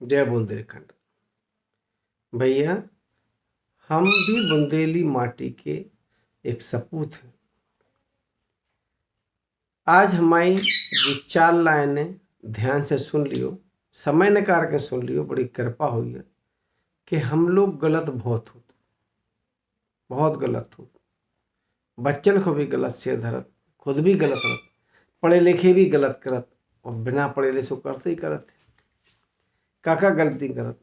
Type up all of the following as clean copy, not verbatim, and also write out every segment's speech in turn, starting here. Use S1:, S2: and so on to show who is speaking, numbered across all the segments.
S1: जय बुंदेलखंड। भैया, हम भी बुंदेली माटी के एक सपूत हैं। आज हमारी जो 4 लाइनें ध्यान से सुन लियो, समय निकाल के सुन लियो, बड़ी कृपा हुई है कि हम लोग गलत बहुत गलत हो, बच्चन को भी गलत से धरत, खुद भी गलत रत, पढ़े लिखे भी गलत करत और बिना पढ़े लिखे करते ही करत। काका गलती करत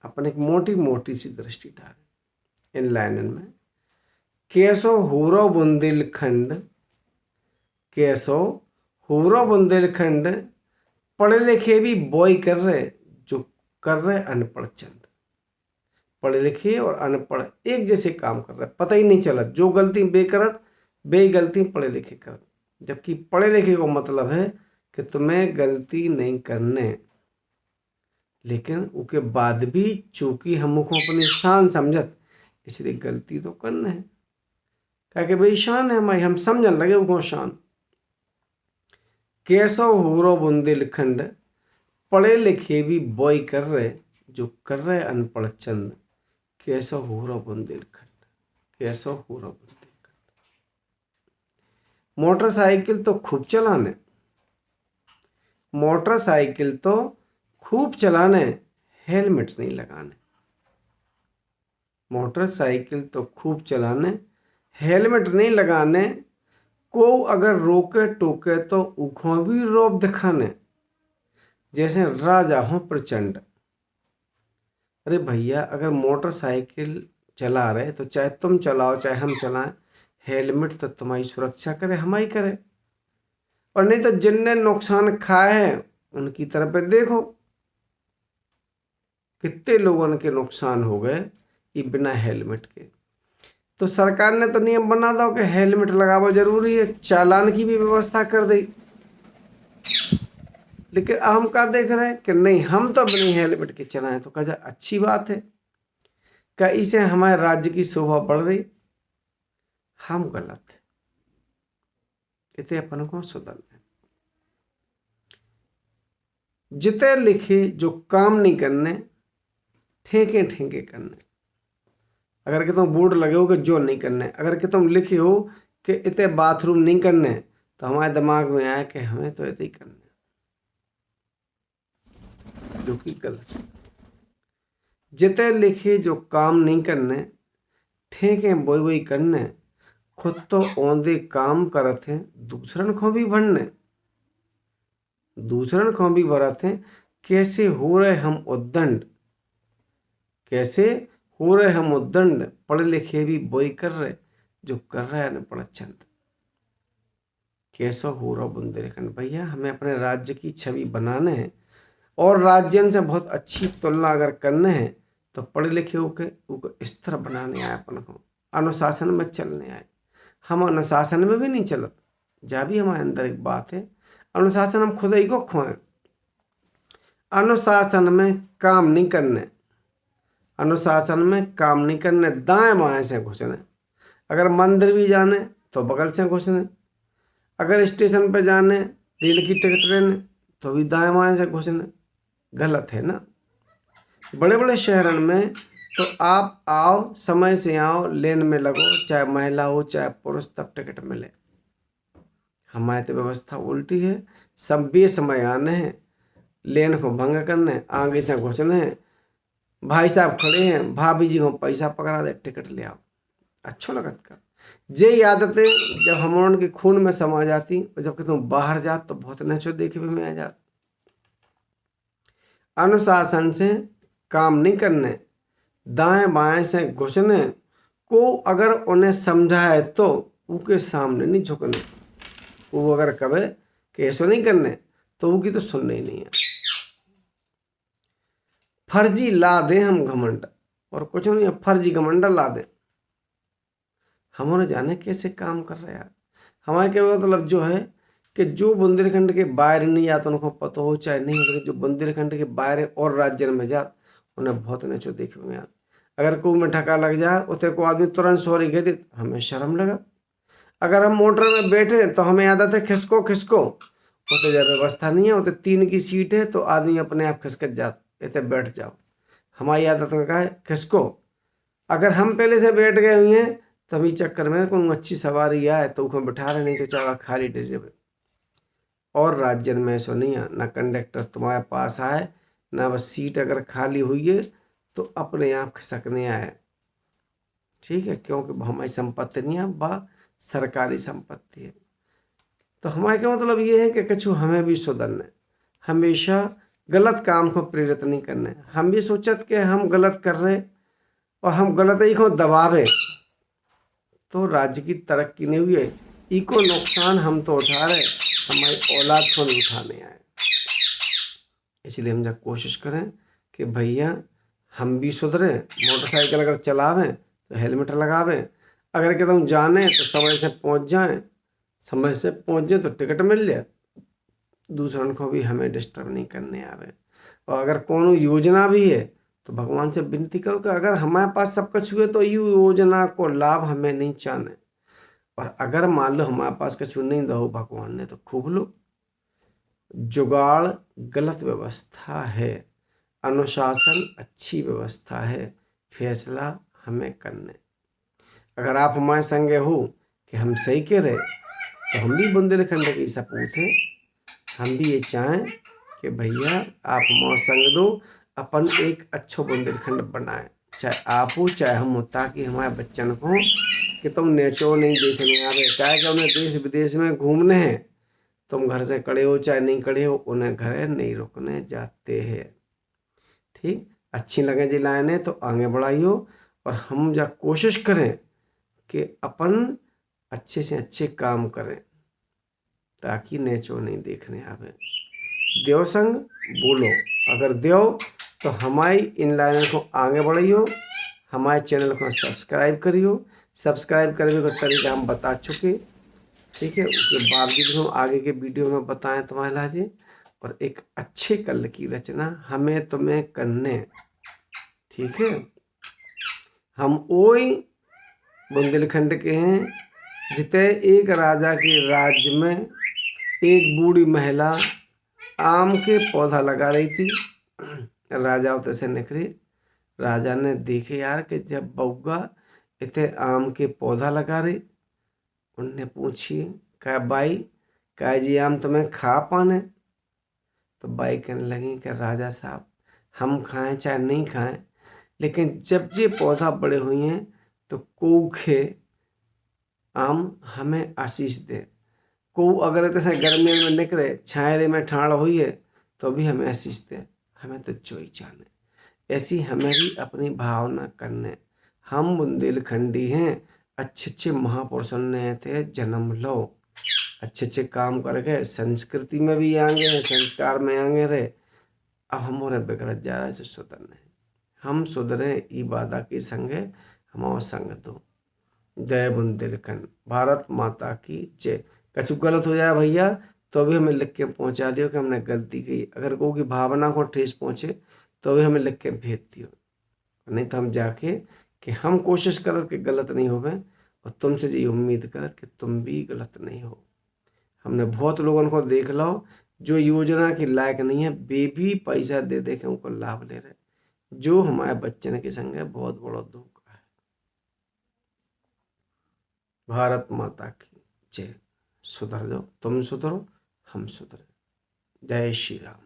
S1: अपन एक मोटी मोटी सी दृष्टि डाले इन लाइनन में। कैसो हुरो बुंदेलखंड, कैसो हुरो बुंदेलखंड, पढ़े लिखे भी बॉय कर रहे जो कर रहे अनपढ़ चंद। पढ़े लिखे और अनपढ़ एक जैसे काम कर रहे, पता ही नहीं चला जो गलती बेकरत बे गलती पढ़े लिखे करत। जबकि पढ़े लिखे को मतलब है कि तुम्हें गलती नहीं करने, लेकिन उसके बाद भी चूंकि हमको अपनी शान समझत, इसलिए गलती तो करना है। क्या कि भाई शान है हमारी, हम समझन लगे वो शान। कैसो हुरो बुंदेलखंड, पढ़े लिखे भी बॉय कर रहे जो कर रहे अनपढ़ चंद। कैसो हुरो बुंदेलखंड, कैसो हुरो बुंदेलखंड। मोटरसाइकिल तो खूब चलाने, मोटरसाइकिल तो खूब चलाने, हेलमेट नहीं लगाने। मोटरसाइकिल तो खूब चलाने, हेलमेट नहीं लगाने। को अगर रोके टोके तो उखों भी रौब दिखाने, जैसे राजा हो प्रचंड। अरे भैया, अगर मोटरसाइकिल चला रहे तो चाहे तुम चलाओ चाहे हम चलाएं, हेलमेट तो तुम्हारी सुरक्षा करे, हमारी करे। और नहीं तो जिनने नुकसान खाए हैं उनकी तरफ देखो, कितने लोगों के नुकसान हो गए ये बिना हेलमेट के। तो सरकार ने तो नियम बना दो कि हेलमेट लगाना जरूरी है, चालान की भी व्यवस्था कर दी। लेकिन अब हम क्या देख रहे हैं कि नहीं, हम तो बिना हेलमेट के चलाएं, तो कहा अच्छी बात है, क्या इसे हमारे राज्य की शोभा बढ़ रही। हम गलत है, इतने अपन को सुधरना है। जिते लिखे जो काम नहीं करने, ठेके ठेके करने। अगर कि तुम बोर्ड लगे हो कि जो नहीं करने, अगर कि तुम लिखे हो कि इतने बाथरूम नहीं करने, तो हमारे दिमाग में आया कि हमें तो इतने ही करने, जो कि गलत है। जिते लिखे जो काम नहीं करने, ठेके बोई बोई करने, खुद तो औंधे काम करत हैं, दूसरन को भी भरने, दूसरन को भी भरत हैं। कैसे हो रहे हम उद्दंड, कैसे हो रहे हम उद्दंड, पढ़े लिखे भी बोई कर रहे जो कर रहे हैं अनपढ़ चंद। कैसा हो रहा बुंदेलखंड। भैया, हमें अपने राज्य की छवि बनाने हैं और राज्यन से बहुत अच्छी तुलना अगर करने हैं तो पढ़े लिखे के स्तर बनाने आए, अपन को अनुशासन में चलने आए। हम अनुशासन में भी नहीं चलत, जा भी हमारे अंदर एक बात है, अनुशासन हम खुद ही को खुआएं। अनुशासन में काम नहीं करने, अनुशासन में काम नहीं करने, दाएं बाएं से घुसने। अगर मंदिर भी जाने तो बगल से घुसने, अगर स्टेशन पे जाने रेल की टिकट लेने तो भी दाएं बाएं से घुसने। गलत है ना। बड़े बड़े शहरन में तो आप आओ, समय से आओ, लेन में लगो, चाहे महिला हो चाहे पुरुष, तब टिकट मिले। हमारे तो व्यवस्था उल्टी है, सब बेसमय आने हैं, लेन को भंग करने, आगे से घुसने हैं। भाई साहब खड़े हैं, भाभी जी को पैसा पकड़ा दे, टिकट ले आओ। अच्छो लगत का जे आदतें जब हम उनके खून में समा जाती, और जबकि तुम बाहर जात तो बहुत नचो देखे में आ जात। अनुशासन से काम नहीं करने, दाएं बाएं से घुसने, को अगर उन्हें समझाए तो उनके सामने नहीं झुकने। वो अगर कहे कि ऐसा नहीं करने तो उनकी तो सुनने ही नहीं है। फर्जी ला दे हम घमंड, और कुछ नहीं, फर्जी घमंड ला दे। हमारे जाने कैसे काम कर रहे हैं। हमारे क्या मतलब जो है कि जो बुंदेलखंड के बाहर नहीं जाता उनको पता हो चाहे नहीं, लेकिन जो बुंदेलखंड के बाहर और राज्य में जात उन्हें बहुत नचो देखे में याद। अगर कोई में ठका लग जाए उसे को आदमी तुरंत सॉरी कह दे, हमें शर्म लगा। अगर हम मोटर में बैठे तो हमें आदत है खिसको खिसको, उसे जब व्यवस्था नहीं है, उसे 3 की सीट है तो आदमी अपने आप खिसक जात, इतने बैठ जाओ। हमारी आदत में कहा है किसको, अगर हम पहले से बैठ गए हुए हैं तभी चक्कर में कोई अच्छी सवारी आए तो उसमें बैठा रहे, नहीं तो चाहे खाली ड्राइवर। और राज्य में ऐसा नहीं है, ना कंडक्टर तुम्हारे पास आए, ना बस सीट अगर खाली हुई है तो अपने आप खिसकने आए। ठीक है, क्योंकि हमारी संपत्ति नहीं है, वह सरकारी संपत्ति है। तो हमारे का मतलब ये है कि कछु हमें भी सुधरना, हमेशा गलत काम को प्रेरित नहीं करना। हम भी सोचत कि हम गलत कर रहे और हम गलत ही को दबावे तो राज्य की तरक्की नहीं हुई है। इको नुकसान हम तो उठा रहे, हमारी औलाद को नहीं उठाने आए। इसलिए हम जब कोशिश करें कि भैया हम भी सुधरें, मोटरसाइकिल अगर चलावें तो हेलमेट लगावें, अगर कदम जाने तो समय से पहुंच जाएं, समय से पहुंच जाए तो टिकट मिल जाए, दूसरों को भी हमें डिस्टर्ब नहीं करने आवे। और अगर कोनो योजना भी है तो भगवान से विनती करो कि अगर हमारे पास सब कुछ हुए तो यू योजना को लाभ हमें नहीं चाहने, और अगर मान लो हमारे पास कुछ नहीं दो भगवान ने तो खूब लो। जुगाड़ गलत व्यवस्था है, अनुशासन अच्छी व्यवस्था है, फैसला हमें करने। अगर आप हमारे संगे हो कि हम सही कह रहे तो हम भी बुंदेलखंड के सपूत हैं, हम भी ये चाहें कि भैया आप हमारा संग दो, अपन एक अच्छा बुंदेलखंड बनाए, चाहे आप हो चाहे हम हो, ताकि हमारे बच्चन को कि तुम नेचो नहीं देखने आवे, चाहे कि उन्हें देश विदेश में घूमने हैं, तुम घर से खड़े हो चाहे नहीं खड़े हो, उन्हें घर नहीं रुकने जाते हैं। ठीक, अच्छी लगे जी लाइनें तो आगे बढ़ाइयो, और हम जब कोशिश करें कि अपन अच्छे से अच्छे काम करें ताकि नेचो नहीं देखने आवे। देव संग बोलो, अगर देव तो हमारी इन लाइनों को आगे बढ़ियो, हमारे चैनल को सब्सक्राइब करियो। सब्सक्राइब करने का तरीका हम बता चुके, ठीक है, उसके बावजूद हम आगे के वीडियो में बताएं तुम्हारे लाजे। और एक अच्छे कल की रचना हमें तुम्हें करने, ठीक है। हम वही बुंदेलखंड के हैं जिते एक राजा के राज्य में एक बूढ़ी महिला आम के पौधा लगा रही थी। राजा उतर से निकले, राजा ने देखे यार कि जब बउआ इतने आम के पौधा लगा रही, उनने पूछी कहा बाई कहा जी आम तुम्हें खा पाने, तो बाई कहने लगी कि राजा साहब हम खाएं चाहे नहीं खाएं, लेकिन जब ये पौधा बड़े हुए हैं तो को खे आम हमें आशीष दे, को अगर तैसे गर्मी में निकले छायरे में ठाड़ हुई है तो भी हमें आशीष दे, हमें तो जो ही जाने। ऐसी हमें भी अपनी भावना करने, हम बुंदेलखंडी हैं, अच्छे अच्छे महापुरुषों ने थे जन्म लो, अच्छे अच्छे काम करके संस्कृति में भी आगे हैं, संस्कार में आगे रहे। अब हमारे बिगड़त जा रहा है जो सुधरने, हम सुधरे ई वादा के संगे हमारा संग दो। जय बुंदेलखंड, भारत माता की जय। कछु गलत हो जाए भैया तो भी हमें लिख के पहुंचा दियो कि हमने गलती की, अगर कोई की भावना को ठेस पहुंचे तो भी हमें लिख के भेज दियो, नहीं तो हम जाके कि हम कोशिश करत कि गलत नहीं होवे, और तुमसे ये उम्मीद करत कि तुम भी गलत नहीं हो। हमने बहुत लोगों को देख लो जो योजना के लायक नहीं है, वे भी पैसा दे दे के उनको लाभ ले रहे, जो हमारे बच्चन के संग है बहुत बड़ा धोखा है। भारत माता की जय। सुधर जाओ, तुम सुधरो हम सुधरे। जय श्री राम।